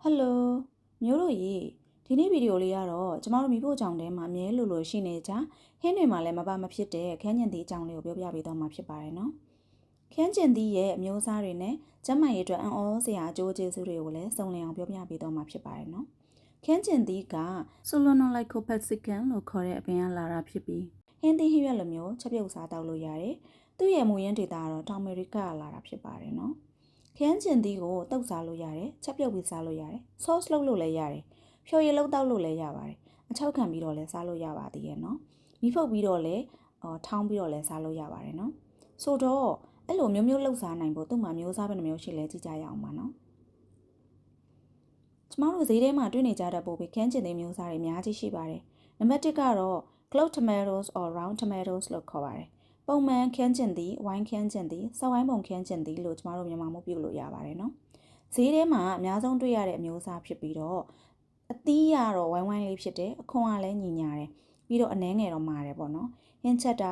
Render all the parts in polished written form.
Hello မျိုးတို့ရေဒီနေ့ဗီဒီယိုလေးကတော့ကျမတို့မိဖို့ကြောင့်တဲမှာအမြဲလိုရှိနေကြဟင်းတွေမှာလည်းမပါမဖြစ်တဲ့ခန်းကျင်သီးအကြောင်းလေးကိုပြောပြပေးတော့မှာဖြစ်ပါတယ်နော်ခန်းကျင်သီးရဲ့အမျိုးအစားတွေနဲ့ကျန်းမာရေးအတွက်အံ့ဩစရာအကျိုးကျေးဇူးတွေကိုလည်းစုံလင်အောင်ပြောပြပေးတော့မှာဖြစ်ပါတယ်နော်ခန်းကျင်သီးက Solanolycopexicum လို့ခေါ်တဲ့အပင်ကလာတာဖြစ်ပြီးဟင်းသီးဟင်းရွက်လိုမျိုးချက်ပြုတ်စားတောက်လို့ရတယ်သူ့ရဲ့မူရင်းဒေတာကတော့တောင်အမေရိကလာတာဖြစ်ပါတယ်နော်ခရမ်းကျင်သီးကိုတုပ်စားလို့ရတယ်ချက်ပြုတ်ပြီးစားလို့ရတယ် sauce လုပ်လို့လည်းရတယ်ဖြော်ရည်လုပ်တောက်လို့လည်းရပါတယ်အချောက်ခံပြီးတော့လည်းစားလို့ရပါသေးရဲ့နော်မိဖုတ်ပြီးတော့လည်းထောင်းပြီးတော့လည်းစားလို့ရပါတယ်နော်ဆိုတော့အဲ့လိုမျိုးလှုပ်စားနိုင်ဖို့သူ့မှာမျိုးစားပဲမျိုးရှိလဲကြည့်ကြရအောင်ပါနော်ကျမတို့ဈေးထဲမှာတွေ့နေကြတဲ့ပုံပြီးခရမ်းကျင်သီးမျိုးစားတွေအများကြီးရှိပါတယ်နံပါတ်1ကတော့ clove tomatoes or round tomatoes လို့ခေါ်ပါတယ်ပုံမှန်ခန်းကျင်သည့်ဝိုင်းခန်းကျင်သည့်စက်ဝိုင်းပုံခန်းကျင်သည့်လို့ကျမတို့မြန်မာမှုပြုလို့ရပါတယ်နော်ဈေးထဲမှာအများဆုံးတွေ့ရတဲ့အမျိုးအစားဖြစ်ပြီးတော့အသီးကတော့ဝိုင်းဝိုင်းလေးဖြစ်တယ်အခွန်ကလည်းညီညာတယ်ပြီးတော့အနှဲငယ်တော့မာတယ်ပေါ့နော်ဟင်းချက်တာ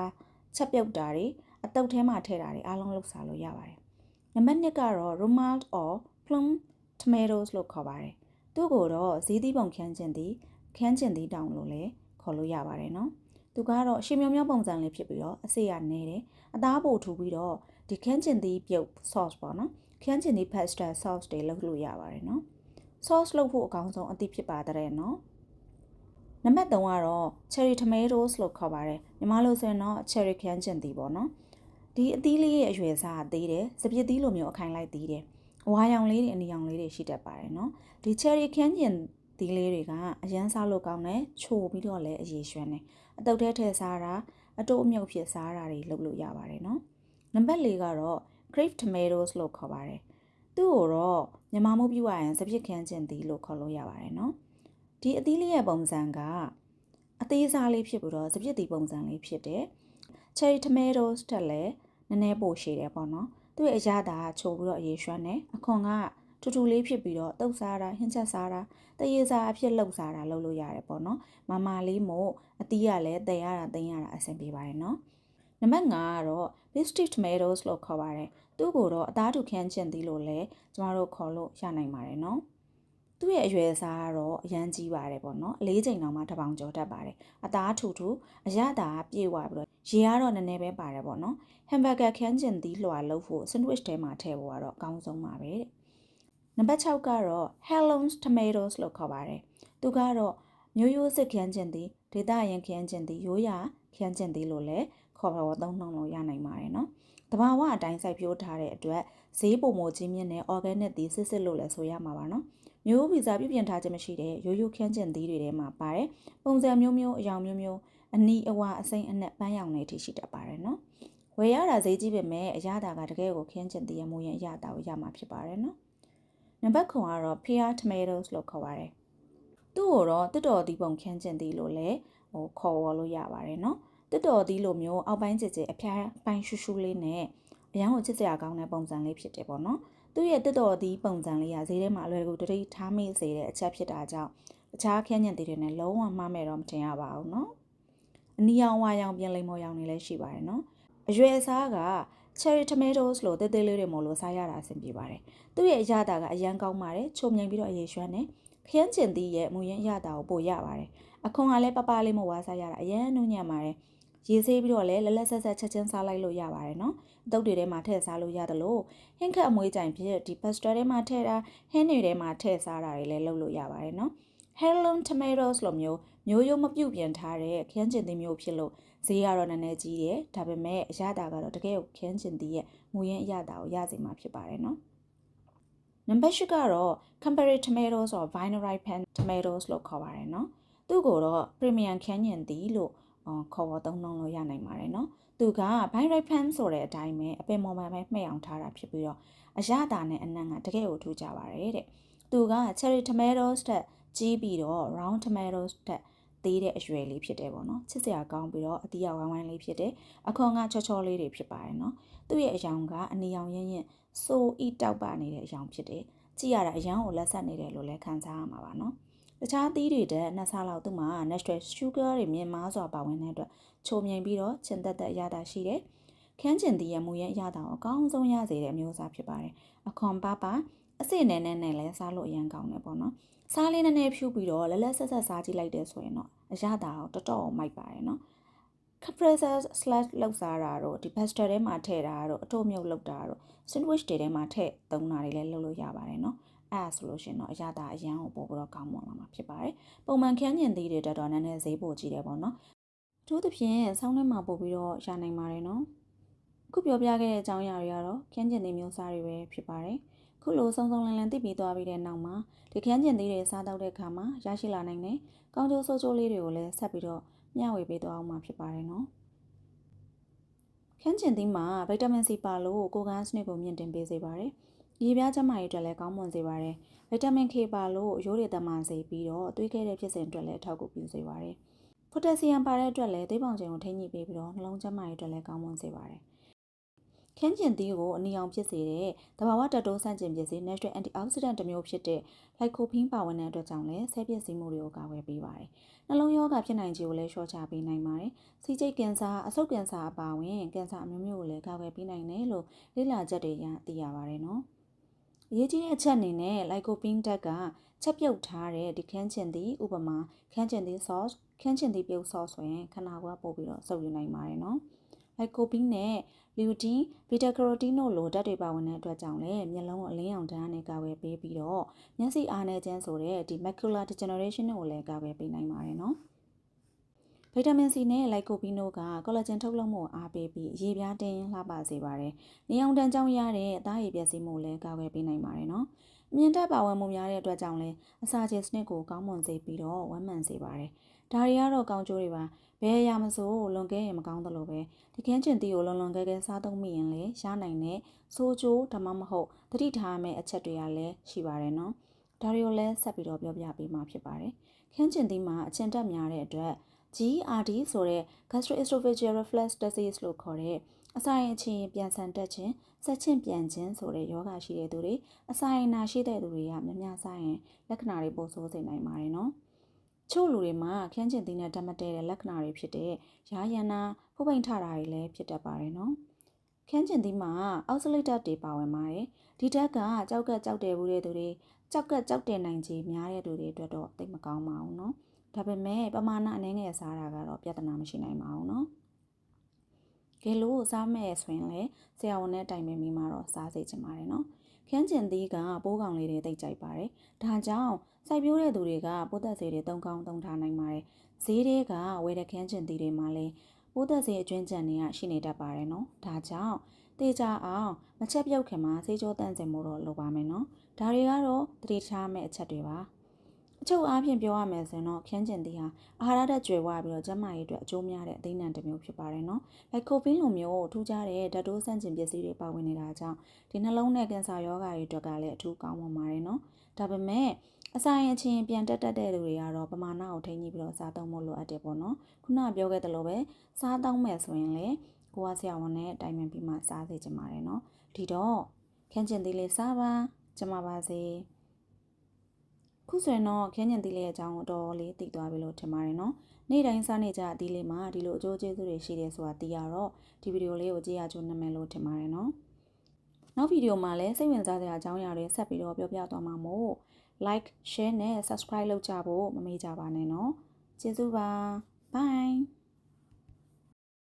ချက်ပြုတ်တာတွေအတုပ်ထဲမှာထည့်တာတွေအားလုံးလုပ်စားလို့ရပါတယ်နံပါတ်2ကတော့ Romald or plum tomatoes လို့ခေါ်ပါတယ်သူ့ကိုတော့ဈေးသီးပုံခန်းကျင်သည့်တောင်လို့လည်းခေါ်လို့ရပါတယ်နော်သူကတော့ရှည်မြောင်ပုံစံလေးဖြစ်ပြီးတော့အစိရနဲတယ်အသားပိုထူပြီးတော့ဒီခန်းကျင်သီးပြုတ် sauce ပေါ့နော်ခန်းကျင်သီး pasta sauce တွေလုပ်လို့ရပါတယ်နော် sauce လုပ်ဖို့အကောင်းဆုံးအသီးဖြစ်ပါတဲ့နော်နံပါတ်3ကတော့ cherry tomatoes လို့ခေါ်ပါတယ်မြန်မာလိုဆိုရင်တော့ cherry ခန်းကျင်သီးပေါ့နော်ဒီအသီးလေးရဲ့အရွယ်စားသေးတယ်စပစ်သီးလိုမျိုးအခိုင်လိုက်သေးတယ်အဝါရောင်လေးတွေအနီရောင်လေးတွေရှိတတ်ပါတယ်နော်ဒီ cherry ခန်းကျင်သီးလေးတွေကအရန်စားလို့ကောင်းတယ်ချိုပြီးတော့လည်းအရည်ရွှန်းတယ်အတုပ်ထဲထည့်စားတာအတိုးအမြုပ်ဖြစ်စားတာတွေလုပ်လို့ရပါတယ်နော်နံပါတ်4ကတော့ grape tomatoes လို့ခေါ်ပါတယ်သူ့ကိုတော့မြန်မာမှုပြရရင်စပစ်ခန်းကျင်သီးလို့ခေါ်လို့ရပါတယ်နော်ဒီအသီးလေးရဲ့ပုံစံကအသေးစားလေးဖြစ်ပြီးတော့စပစ်သီးပုံစံလေးဖြစ်တယ် cherry tomatoes တက်လည်းနည်းနည်းပိုရှည်တယ်ပေါ့နော်သူ့ရဲ့အရသာကချိုပြီးတော့အရည်ရွှန်းတယ်အခွန်ကထူထူလေးဖြစ်ပြီးတော့တုပ်စားတာဟင်းချက်စားတာတရေစားအဖြစ်လှုပ်စားတာလုပ်လို့ရတယ်ပေါ့နော်မလေးမို့အသီးကလည်းတည်ရတာတင်ရတာအဆင်ပြေပါတယ်နော်နံပါတ်5ကတော့ biscuit tomatoes လို့ခေါ်ပါတယ်သူ့ကိုတော့အသားတူခန်းကျင်သီးလို့လည်းကျမတို့ခေါ်လို့ရနိုင်ပါတယ်နော်သူ့ရဲ့အရွယ်အစားကတော့အရန်ကြီးပါတယ်ပေါ့နော်အလေးချိန်တောင်မှတစ်ပေါင်ကျော်တတ်ပါတယ်အသားထူအရသာပြေဝပြီးတော့ရေကတော့နည်းနည်းပဲပါတယ်ပေါ့နော်ဟမ်ဘဂါခန်းကျင်သီးလွှာလုပ်ဖို့ sandwich ထဲမှာထည့်ဖို့ကတော့အကောင်းဆုံးပါပဲတဲ့နံပါတ်6ကတော့ Heirloom tomatoes လို့ခေါ်ပါတယ်သူကတော့မျိုးရိုးစစ်ခန်းကျင်သီးဒေသရင်ခန်းကျင်သီးရိုးရာခန်းကျင်သီးလို့လည်းခေါ်တော့သုံးနှုန်းလို့ရနိုင်ပါတယ်နော်တဘာဝအတိုင်းစိုက်ပျိုးထားတဲ့အတွက်ဈေးပုံမိုကြီးမြင့်တဲ့ organic သီးစစ်လို့လည်းဆိုရမှာပါနော်မျိုးဗီဇပြုပြင်ထားခြင်းမရှိတဲ့ရိုးရိုးခန်းကျင်သီးတွေထဲမှာပါတယ်ပုံစံမျိုးအယောင်မျိုးအနီအဝါအစိမ့်အနက်ပန်းရောင်တွေထိရှိတတ်ပါတယ်နော်ဝယ်ရတာဈေးကြီးပေမဲ့အရသာကတကယ်ကိုခန်းကျင်သီးရဲ့မူရင်အရသာကိုရမှာဖြစ်ပါတယ်နော်နံပါတ်9ကတော့ pear tomatoes လို့ခေါ်ပါတယ်သူ့ကိုတော့တစ်တော်သီးပုံခန်းကျင်သီးလို့လည်းခေါ်ဝေါ်လို့ရပါတယ်နော်တစ်တော်သီးလိုမျိုးအောက်ပိုင်းကျအဖျားပိုင်းရှူးရှူးလေးနဲ့အရန်ကိုချစ်စရာကောင်းတဲ့ပုံစံလေးဖြစ်တယ်ပေါ့နော်သူ့ရဲ့တစ်တော်သီးပုံစံလေးကဈေးထဲမှာအလွယ်တကူတတိထားမိစေတဲ့အချက်ဖြစ်တာကြောင့်တခြားခန်းကျင်သီးတွေနဲ့လုံးဝမှားမဲ့တော့မထင်ရပါဘူးနော်အနီရောင်ဝါရောင်ပြင်လိမ်မော်ရောင်တွေလည်းရှိပါတယ်နော်အရွယ်အစားက cherry tomatoes လို့တဲတဲလေးတွေမို့လို့စားရတာအဆင်ပြေပါတယ်သူ့ရဲ့အရသာကအရန်ကောင်းပါတယ်ချုံမြိန်ပြီးတော့အရည်ရွှန်းတယ်ခရမ်းကျင်သီးရဲ့မူရင်းအရသာကိုပို့ရပါတယ်အခွန်ကလည်းပပလေးမဝါစားရတာအရန်နုညံ့ပါတယ်ရေဆေးပြီးတော့လည်းလက်ဆက်ချက်ချင်းစားလိုက်လို့ရပါတယ်နော်အတုပ်တွေထဲမှာထည့်စားလို့ရတယ်လို့ဟင်းခက်အမွေးကြိုင်ဖြစ်ဒီ pasta ထဲမှာထည့်တာဟင်းတွေထဲမှာထည့်စားတာတွေလည်းလုပ်လို့ရပါတယ်နော် heirloom tomatoes လို့မျိုးရိုးမပြုတ်ပြင်ထားတဲ့ခရမ်းကျင်သီးမျိုးဖြစ်လို့ဈေးကတော့နည်းနည်းကြီးတယ်ဒါပေမဲ့အရသာကတော့တကယ်ကိုခရမ်းကျင်သီးရဲ့မူရင်းအရသာကိုရစေမှာဖြစ်ပါတယ်နော်နံပါတ်8ကတော့ Campari tomatoes or vine ripened tomatoes လို့ခေါ်ပါတယ်နော်သူ့ကိုတော့ premium ခန်းကျင်သီးလို့ခေါ်သုံးနှုန်းလို့ရနိုင်ပါတယ်နော်သူက vine ripened ဆိုတဲ့အတိုင်းပဲအပင်ပေါ်မှာပဲမှဲ့အောင်ထားတာဖြစ်ပြီးတော့အရသာနဲ့အနံ့ကတကယ်ကိုထူးကြပါတယ်တဲ့သူက cherry tomatoes တက်ကြီးပြီးတော့ round tomatoes တက်သေးတဲ့အရွယ်လေးဖြစ်တယ်ပေါ့နော်ချစ်စရာကောင်းပြီးတော့အသီးရဝိုင်းဝိုင်းလေးဖြစ်တယ်အခွန်ကချောလေးတွေဖြစ်ပါတယ်နော်သူ့ရဲ့အယောင်ကအနီရောင်ရင်းဆိုဤတောက်ပနေတဲ့အယောင်ဖြစ်တယ်ကြည့်ရတာအရန်ကိုလက်ဆက်နေတယ်လို့လည်းခံစားရမှာပါနော်တခြားသီးတွေတဲ့နှစ်ဆလောက်သူ့မှာ natural sugar တွေမြင့်မားစွာပါဝင်တဲ့အတွက်ချိုမြိန်ပြီးတော့ချင်သက်သက်အရသာရှိတယ်ခန်းကျင်သီးရဲ့မူရင်းအရသာကိုအကောင်းဆုံးရစေတဲ့အမျိုးအစားဖြစ်ပါတယ်အခွန်ပါ အစစ်နဲ့လည်းစားလို့အရင်ကောင်းတယ်ပေါ့နော်စားလေးနည်းနည်းဖြူပြီးတော့လက်ဆက်စားကြည့်လိုက်တဲ့ဆိုရင်တော့အရသာတော့တော်တော်မိုက်ပါတယ်နော် compressor slash လောက်စားတာတော့ဒီ pasta ထဲမှာထည့်တာတော့အထုပ်မြုပ်လောက်တာတော့ sandwich တွေထဲမှာထည့်သုံးတာတွေလည်းလုပ်လို့ရပါတယ်နော်အဲ့ဆိုလို့ရှိရင်တော့အရသာအရန်ကိုပို့ပြီးတော့ကောင်းမွန်လာမှာဖြစ်ပါတယ်ပုံမှန်ခန်းကျင်သီးတွေတက်တော့နည်းနည်းဈေးပိုကြီးတယ်ပေါ့နော်အထူးသဖြင့်ဆောင်းထဲမှာပို့ပြီးတော့ရနိုင်ပါတယ်နော်အခုပြောပြခဲ့တဲ့အကြောင်းအရာတွေကတော့ခန်းကျင်သီးမျိုးစားတွေပဲဖြစ်ပါတယ်ခုလိုစုံစုံလင်လင်သိပြီးသွားပြီးတဲ့နောက်မှာဒီခန်းကျင်သီးတွေစားတော့တဲ့အခါမှာရရှိလာနိုင်တဲ့ကောင်းကျိုးဆိုးကျိုးလေးတွေကိုလည်းဆက်ပြီးတော့မျှဝေပေးသွားအောင်မှာဖြစ်ပါတယ်နော်ခန်းကျင်သီးမှာဗီတာမင်စီပါလို့ကိုယ်ကန်းစနစ်ကိုမြင့်တင်ပေးစေပါတယ်ရေပြားကျန်းမာရေးအတွက်လည်းကောင်းမွန်စေပါတယ်ဗီတာမင် K ပါလို့ရိုးတွေတမန်စေပြီးတော့သွေးခဲတဲ့ဖြစ်စဉ်အတွက်လည်းထောက်ကူပြုစေပါတယ်ပိုတက်ဆီယမ်ပါတဲ့အတွက်လည်းသွေးပေါင်ချိန်ကိုထိန်းညှိပေးပြီးတော့နှလုံးကျန်းမာရေးအတွက်လည်းကောင်းမွန်စေပါတယ်ခင်းကျင်သီးကိုအနီအောင်ဖြစ်စေတဲ့သဘာဝဓာတ်တိုးဆန့်ကျင်ပစ္စည်း natural antioxidant တစ်မျိုးဖြစ်တဲ့ lycopene ပါဝင်တဲ့အတွက်ကြောင့်လည်းဆဲပျက်စီးမှုတွေကိုကာကွယ်ပေးပါတယ်။နှလုံးရောဂါဖြစ်နိုင်ခြေကိုလည်းလျှော့ချပေးနိုင်ပါတယ်။ဆီးကျိတ်ကင်ဆာအဆုတ်ကင်ဆာအပါအဝင်ကင်ဆာအမျိုးမျိုးကိုလည်းကာကွယ်ပေးနိုင်တယ်လို့လေ့လာချက်တွေသိရပါတယ်နော်။အရေးကြီးတဲ့အချက်အနေနဲ့ lycopene ဓာတ်ကချက်ပြုတ်ထားတဲ့ဒီခင်းကျင်သီးဥပမာခင်းကျင်သီး sauce ခင်းကျင်သီးပြုတ် sauce ဆိုရင်ခန္ဓာကိုယ်ကပို့ပြီးတော့စုပ်ယူနိုင်ပါတယ်နော်။ lycopene နဲ့ lutein, beta carotene တို့လိုဓာတ်တွေပါဝင်တဲ့အတွက်ကြောင့်လည်းမျက်လုံးကိုအလင်းရောင်ဓာတ်နဲ့ကာကွယ်ပေးပြီးတော့မျက်စိအားနည်းခြင်းဆိုတဲ့ဒီ macular degeneration ကိုလည်းကာကွယ်ပေးနိုင်ပါတယ်နော်။ဗီတာမင် C နဲ့ lycopene တို့က collagen ထုတ်လုပ်မှုကိုအားပေးပြီးရေပြားတင်းလှပစေပါတယ်။နေအောင်တန်းကြောင့်ရတဲ့အသားရည်ပျက်စီးမှုလည်းကာကွယ်ပေးနိုင်ပါတယ်နော်။အမြင့်တက်ပါဝင်မှုများတဲ့အတွက်ကြောင့်လည်းအစာချေစနစ်ကိုကောင်းမွန်စေပြီးတော့ဝမ်းမှန်စေပါတယ်။ဒါတွေကတော့ကောင်းကျိုးတွေပါ။ဘယ်အရာမဆိုလွန်ကဲရင်မကောင်းသလိုပဲဒီခင်းကျင်သီးကိုလွန်ကဲစားသုံးမိရင်လည်းရနိုင်တဲ့ဆိုးကျိုးဒါမှမဟုတ်သတိထားမယ့်အချက်တွေကလည်းရှိပါတယ်နော်ဒါတွေကိုလည်းဆက်ပြီးတော့ပြောပြပေးမှာဖြစ်ပါတယ်ခင်းကျင်သီးမှာအချင်တက်များတဲ့အတွက် GERD ဆိုတဲ့ gastroesophageal reflux disease လို့ခေါ်တဲ့အစာရင်အချင်းပြန်ဆန်တက်ခြင်းဆက်ချင်းပြန်ခြင်းဆိုတဲ့ယောဂရှိတဲ့သူတွေအစာရင်နာရှိတဲ့သူတွေကများများစားရင်လက္ခဏာတွေပိုဆိုးစေနိုင်ပါတယ်နော်ချို့လူတွေမှာခင်းကျင်သီးနဲ့ဓာတ်မတည့်တဲ့လက္ခဏာတွေဖြစ်တဲ့ရာရန်နာဖုတ်ပိန်ထတာတွေလည်းဖြစ်တတ်ပါတယ်နော်ခင်းကျင်သီးမှာအောက်ဆလိတ်ဓာတ်တွေပါဝင်ပါတယ်ဒီဓာတ်ကကြောက်တယ်ဘူးတဲ့သူတွေကြောက်တယ်နိုင်ခြေများတဲ့သူတွေအတွက်တော့သိမကောင်းပါဘူးနော်ဒါပေမဲ့ပမာဏအနည်းငယ်စားတာကတော့ပြဿနာမရှိနိုင်ပါဘူးနော်ကဲလို့စားမဲ့ဆိုရင်လည်းဆရာဝန်နဲ့တိုင်ပင်ပြီးမှတော့စားစေချင်ပါတယ်နော်ခင်းကျင်သီးကပိုးကောင်လေးတွေသိကြိုက်ပါတယ်ဒါကြောင့်စိုက်ပျိုးတဲ့သူတွေကပိုးသက်ဆေးတွေသုံးကောင်းသုံးထားနိုင်ပါတယ်ဈေးတွေကဝယ်တဲ့ခင်းကျင်သီးတွေမှာလည်းပိုးသက်ဆေးအကျွင်းကြံတွေကရှိနေတတ်ပါတယ်နော်ဒါကြောင့်တေချာအောင်မချက်ပြုတ်ခင်မှာဆေးကြောတန့်စင်မှုတော့လုပ်ပါမယ်နော်ဒါတွေကတော့တတိထားမဲ့အချက်တွေပါအချုပ်အားဖြင့်ပြောရမယ်ဆိုရင်တော့ခင်းကျင်သီးဟာအာဟာရဓာတ်ကျွေဝပြီးတော့ကျန်းမာရေးအတွက်အကျိုးများတဲ့အသီးနှံတစ်မျိုးဖြစ်ပါတယ်နော်။လိုက်ကိုပင်းလိုမျိုးထူးခြားတဲ့ဓာတ်တိုးဆန့်ကျင်ပစ္စည်းတွေပါဝင်နေတာကြောင့်ဒီနှလုံးနဲ့ကင်ဆာရောဂါတွေအတွက်ကလည်းအထူးကောင်းမွန်ပါတယ်နော်။ဒါပေမဲ့အစာရင်အချင်းပြန်တက်တဲ့လူတွေကတော့ပမာဏကိုထိန်းညှိပြီးတော့စားသုံးဖို့လိုအပ်တယ်ပေါ့နော်။ခုနပြောခဲ့သလိုပဲစားသုံးမယ်ဆိုရင်လေကိုကဆရာဝန်နဲ့တိုင်ပင်ပြီးမှစားစေချင်ပါတယ်နော်။ဒီတော့ခင်းကျင်သီးလေးစားပါကျမပါစေ။ခုဆိုရင်တော့ခင်းကျင်သီးလေးရဲ့အကြောင်းကိုတော်တော်လေးသိသွားပြီလို့ထင်ပါတယ်နော်။နေ့တိုင်းစားနေကြအသီးလေးမှာဒီလိုအကျိုးကျေးဇူးတွေရှိတယ်ဆိုတာသိရတော့ဒီဗီဒီယိုလေးကိုကြည့်ရကြိုးနာမည်လို့ထင်ပါတယ်နော်။နောက်ဗီဒီယိုမှာလည်းစိတ်ဝင်စားစရာအကြောင်းအရာတွေဆက်ပြီးတော့ပြောပြသွားမှာမို့ like share နဲ့ subscribe လုပ်ကြဖို့မမေ့ကြပါနဲ့နော်။ကျေးဇူးပါ bye